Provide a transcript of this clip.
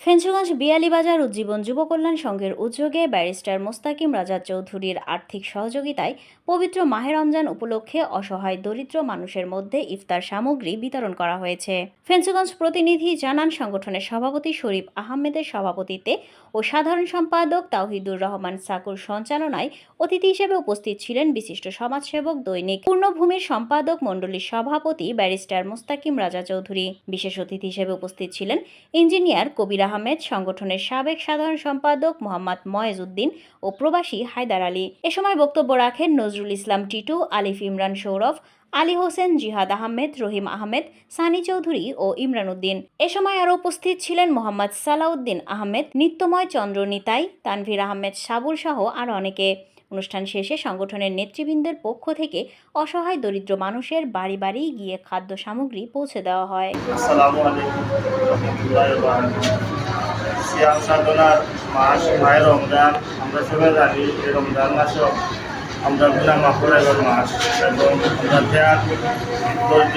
ফেঞ্চুগঞ্জ বিয়ানীবাজার উজ্জীবন যুব কল্যাণ সংঘের উদ্যোগে ব্যারিস্টার মোস্তাকিম রাজা চৌধুরীর আর্থিক সহযোগিতায় পবিত্র মাহে রমজান উপলক্ষে অসহায় দরিদ্র মানুষের মধ্যে ইফতার সামগ্রী বিতরণ করা হয়েছে। ফেঞ্চুগঞ্জ প্রতিনিধি জানান, সংগঠনের সভাপতি শরীফ আহমেদের সভাপতিত্বে ও সাধারণ সম্পাদক তাওহিদুর রহমান সাকুর সঞ্চালনায় অতিথি হিসেবে উপস্থিত ছিলেন বিশিষ্ট সমাজসেবক দৈনিক পূর্ণভূমির সম্পাদক মণ্ডলীর সভাপতি ব্যারিস্টার মোস্তাকিম রাজা চৌধুরী। বিশেষ অতিথি হিসেবে উপস্থিত ছিলেন ইঞ্জিনিয়ার কবির আহমেদ, সংগঠনের সাবেক সাধারণ সম্পাদক মোহাম্মদ ময়েজ উদ্দিন ও প্রবাসী হায়দার আলী। এ সময় বক্তব্য রাখেন নজরুল ইসলাম টিটু, আলিফ ইমরান সৌরভ, আলী হোসেন, জিহাদ আহমেদ, রহিম আহমেদ, সানি চৌধুরী ও ইমরান উদ্দিন। এ সময় আরও উপস্থিত ছিলেন মোহাম্মদ সালাউদ্দিন আহমেদ, নিত্যময় চন্দ্র নিতাই, তানভীর আহমেদ সাবুল সহ আরও অনেকে। অনুষ্ঠান শেষে সংগঠনের নেতৃবৃন্দের পক্ষ থেকে অসহায় দরিদ্র মানুষের বাড়ি বাড়ি গিয়ে খাদ্য সামগ্রী পৌঁছে দেওয়া হয়। আসসালামু আলাইকুম রহমতুল্লাহি ওয়া বারাকাতুহু। সিয়াম সাধনার মাস মাহে রমজান, আমরা সবাই জানি এই রমজান মাসও আমরা গুনাহ মাফ করার মাস এবং আমরা ত্যাগ, ধৈর্য,